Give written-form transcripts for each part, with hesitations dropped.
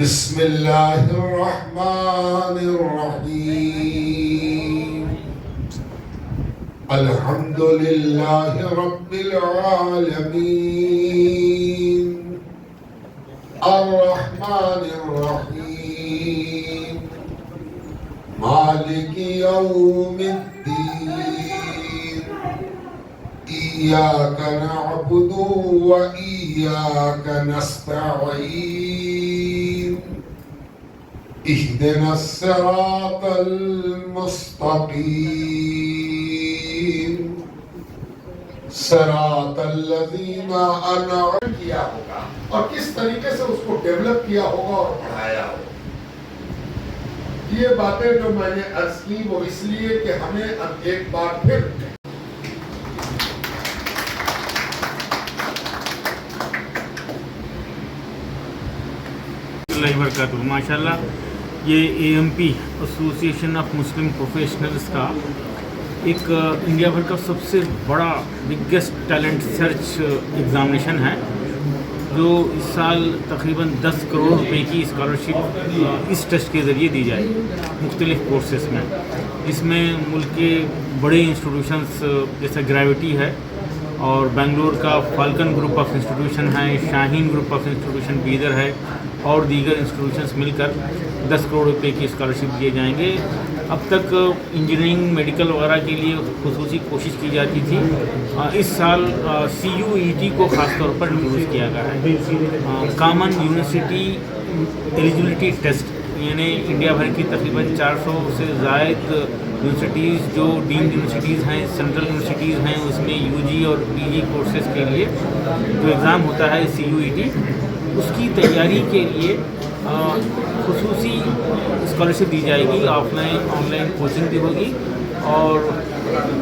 बिस्मिल्लाहिर्रहमानिर्रहीम। अल्हम्दुलिल्लाहि रब्बिल आलमीन। अर्रहमानिर्रहीम। मालिकि यौमिद्दीन। इय्याका नअबुदु व इय्याका नस्तईन। इहदिनस सिरातल मुस्तकीम। सिरातल लज़ीना अनअमता किया होगा और किस तरीके से उसको डेवलप किया होगा और बढ़ाया होगा। ये बातें जो मैंने अर्ज की वो इसलिए कि हमें अब एक बार फिर माशाल्लाह ये AMP association of Muslim professionals का एक इंडिया भर का सबसे बड़ा बिगेस्ट टैलेंट सर्च एग्ज़ामिनेशन है जो इस साल तकरीबन 10 करोड़ रुपए की स्कॉलरशिप इस टेस्ट के ज़रिए दी जाएगी मुख्तलिफ़ कोर्सेस में। इसमें मुल्क के बड़े इंस्टीट्यूशंस जैसे ग्रेविटी है और बेंगलोर का फाल्कन ग्रुप ऑफ इंस्टीट्यूशन है, Shaheen group of institution Bidar है और दीगर इंस्टीट्यूशंस मिलकर 10 करोड़ रुपए की स्कॉलरशिप दिए जाएंगे। अब तक इंजीनियरिंग मेडिकल वगैरह के लिए खुसूसी कोशिश की जाती थी। इस साल CUET को ख़ास तौर पर इंट्रोड्यूस किया गया है। कॉमन यूनिवर्सिटी एलिजिबिलिटी टेस्ट यानी इंडिया भर की तकरीबन 400 से ज़ायद यूनिवर्सिटीज़ जो डीम्ड यूनिवर्सिटीज़ हैं, सेंट्रल यूनिवर्सिटीज़ हैं, उसमें UG और PG कोर्सेज़ के लिए जो एग्ज़ाम होता है CUET, उसकी तैयारी के लिए खुसूसी स्कॉलरशिप दी जाएगी। ऑफलाइन ऑनलाइन कोचिंग भी होगी और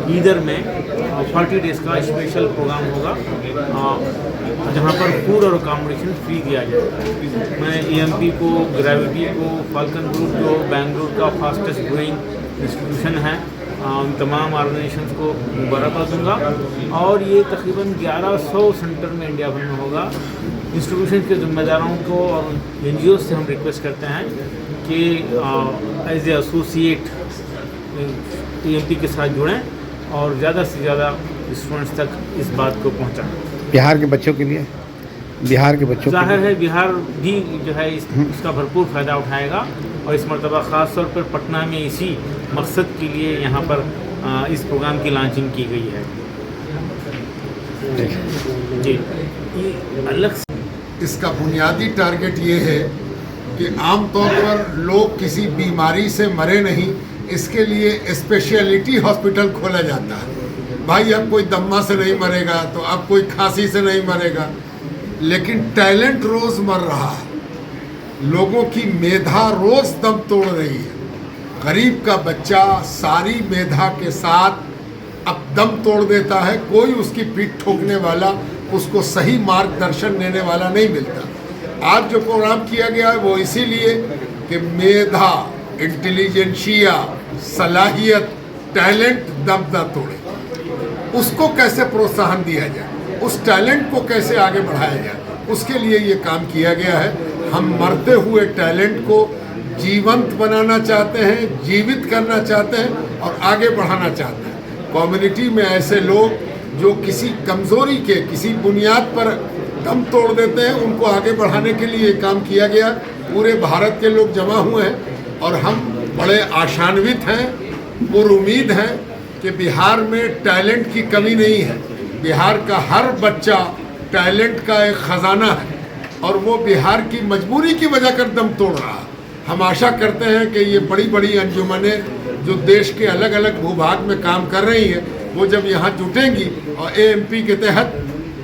बीदर में 40 डेज़ का स्पेशल प्रोग्राम होगा जहां पर फूड और अकोमोडेशन फ्री दिया जाएगा। मैं AMP को, ग्रेविटी को, फाल्कन ग्रुप जो बेंगलोर का फास्टेस्ट ग्रोइंग इंस्टीट्यूशन है, उन तमाम ऑर्गेनाइजेशंस को मुबारकबाद दूँगा। और ये तकरीबन 1100 सेंटर में इंडिया भर में होगा। इंस्टीट्यूशन के ज़िम्मेदारों को और NGOs से हम रिक्वेस्ट करते हैं कि एज ए एसोसिएट AMP के साथ जुड़ें और ज़्यादा से ज़्यादा स्टूडेंट्स तक इस बात को पहुँचाएँ। बिहार के बच्चों के लिए, बिहार के बच्चों ज़ाहिर है बिहार भी जो है इसका भरपूर फ़ायदा उठाएगा और इस मरतबा ख़ास तौर पर पटना में इसी मकसद के लिए यहाँ पर इस प्रोग्राम की लॉन्चिंग की गई है। जी, ये अलग इसका बुनियादी टारगेट ये है कि आमतौर पर लोग किसी बीमारी से मरे नहीं, इसके लिए स्पेशलिटी हॉस्पिटल खोला जाता है। भाई अब कोई दम्मा से नहीं मरेगा तो अब कोई खांसी से नहीं मरेगा, लेकिन टैलेंट रोज़ मर रहा है। लोगों की मेधा रोज़ दम तोड़ रही है। गरीब का बच्चा सारी मेधा के साथ अब दम तोड़ देता है, कोई उसकी पीठ ठोकने वाला, उसको सही मार्गदर्शन देने वाला नहीं मिलता। आज जो प्रोग्राम किया गया है वो इसीलिए कि मेधा, इंटेलिजेंशिया, सलाहियत, टैलेंट दम न तोड़े, उसको कैसे प्रोत्साहन दिया जाए, उस टैलेंट को कैसे आगे बढ़ाया जाए, उसके लिए ये काम किया गया है। हम मरते हुए टैलेंट को जीवंत बनाना चाहते हैं, जीवित करना चाहते हैं और आगे बढ़ाना चाहते हैं। कम्युनिटी में ऐसे लोग जो किसी कमज़ोरी के किसी बुनियाद पर दम तोड़ देते हैं, उनको आगे बढ़ाने के लिए काम किया गया। पूरे भारत के लोग जमा हुए हैं और हम बड़े आशान्वित हैं, पुरुमीद हैं कि बिहार में टैलेंट की कमी नहीं है। बिहार का हर बच्चा टैलेंट का एक ख़जाना है और वो बिहार की मजबूरी की वजह कर दम तोड़ रहा है। हम आशा करते हैं कि ये बड़ी बड़ी अंजुमनें जो देश के अलग अलग भूभाग में काम कर रही हैं, वो जब यहाँ जुटेंगी और AMP के तहत,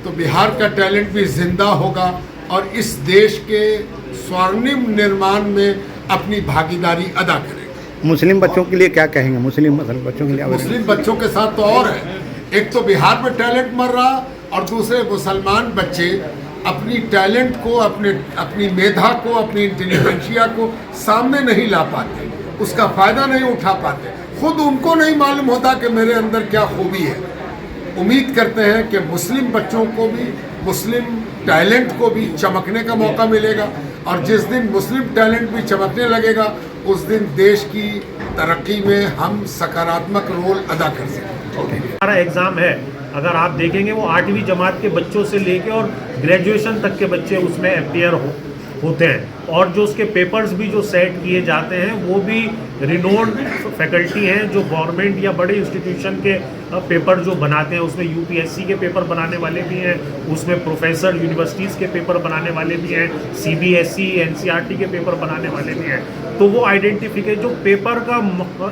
तो बिहार का टैलेंट भी जिंदा होगा और इस देश के स्वर्णिम निर्माण में अपनी भागीदारी अदा करेगा। मुस्लिम बच्चों के लिए क्या कहेंगे? मुस्लिम बच्चों के लिए, मुस्लिम बच्चों के साथ तो और है, एक तो बिहार में टैलेंट मर रहा और दूसरे मुसलमान बच्चे अपनी टैलेंट को, अपनी मेधा को, अपनी इंटेलिजेंशिया को सामने नहीं ला पाते, उसका फ़ायदा नहीं उठा पाते। खुद उनको नहीं मालूम होता कि मेरे अंदर क्या खूबी है। उम्मीद करते हैं कि मुस्लिम बच्चों को भी, मुस्लिम टैलेंट को भी चमकने का मौका मिलेगा और जिस दिन मुस्लिम टैलेंट भी चमकने लगेगा उस दिन देश की तरक्की में हम सकारात्मक रोल अदा कर सकेंगे। हमारा एग्ज़ाम है, अगर आप देखेंगे वो 8वीं जमात के बच्चों से लेके और ग्रेजुएशन तक के बच्चे उसमें अपीयर होते हैं, और जो उसके पेपर्स भी जो सेट किए जाते हैं वो भी रिनोन्ड फैकल्टी हैं जो गवर्नमेंट या बड़े इंस्टीट्यूशन के पेपर जो बनाते हैं। उसमें यूपीएससी के पेपर बनाने वाले भी हैं, उसमें प्रोफेसर यूनिवर्सिटीज़ के पेपर बनाने वाले भी हैं, सीबीएसई एनसीईआरटी के पेपर बनाने वाले भी हैं। तो वो आइडेंटिफिकेशन जो पेपर का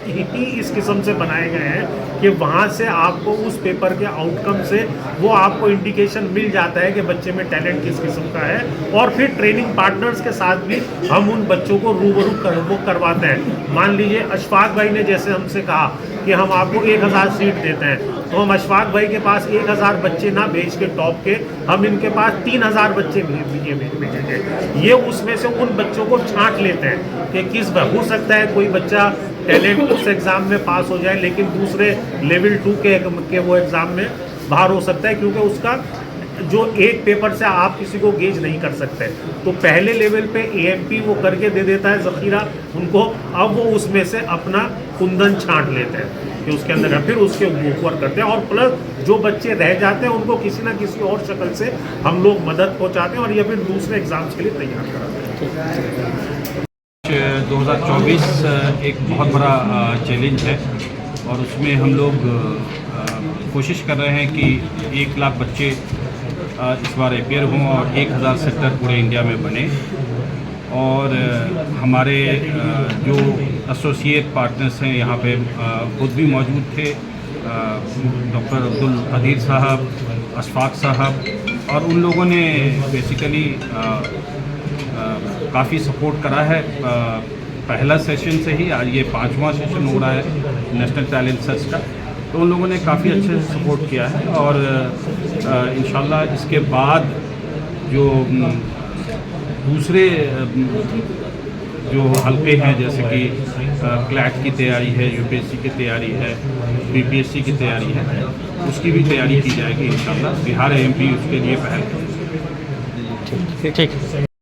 ही इस किस्म से बनाए गए हैं कि वहाँ से आपको उस पेपर के आउटकम से वो आपको इंडिकेशन मिल जाता है कि बच्चे में टैलेंट किस किस्म का है, और फिर ट्रेनिंग पार्टनर्स के साथ भी हम उन बच्चों को रूबरू करवाते हैं। मान लीजिए अशफाक भाई ने जैसे हमसे कहा कि हम आपको 1000 सीट देते हैं, तो हम अशफाक भाई के पास 1000 बच्चे ना भेज के टॉप के, हम इनके पास 3000 बच्चे भेजेंगे। ये उसमें से उन बच्चों को छांट लेते हैं कि किस हो सकता है कोई बच्चा टैलेंट उस एग्ज़ाम में पास हो जाए लेकिन दूसरे लेवल 2 के वो एग्ज़ाम में बाहर हो सकता है, क्योंकि उसका जो एक पेपर से आप किसी को गेज नहीं कर सकते। तो पहले लेवल पे एएमपी वो करके दे देता है ज़ख़ीरा उनको, अब वो उसमें से अपना कुंदन छांट लेते हैं कि उसके अंदर फिर उसके ऊपर करते हैं, और प्लस जो बच्चे रह जाते हैं उनको किसी ना किसी और शक्ल से हम लोग मदद पहुंचाते हैं और या फिर दूसरे एग्ज़ाम्स के लिए तैयार कराते हैं। 2024 एक बहुत बड़ा चैलेंज है और उसमें हम लोग कोशिश कर रहे हैं कि 1 लाख बच्चे इस बार अपीयर हों और 1000 सेक्टर पूरे इंडिया में बने। और हमारे जो एसोसिएट पार्टनर्स हैं यहाँ पे खुद भी मौजूद थे, डॉक्टर अब्दुल कदीर साहब, अशफाक साहब, और उन लोगों ने बेसिकली काफ़ी सपोर्ट करा है। पहला सेशन से ही आज ये 5वां सेशन हो रहा है नेशनल टैलेंट सर्च का, तो उन लोगों ने काफ़ी अच्छे से सपोर्ट किया है। और इंशाल्लाह इसके बाद जो दूसरे जो हल्के हैं जैसे कि क्लैट की तैयारी है, यूपीएससी की तैयारी है, बीपीएससी की तैयारी है, उसकी भी तैयारी की जाएगी इंशाल्लाह। बिहार एमपी उसके लिए पहल करेगी। ठीक।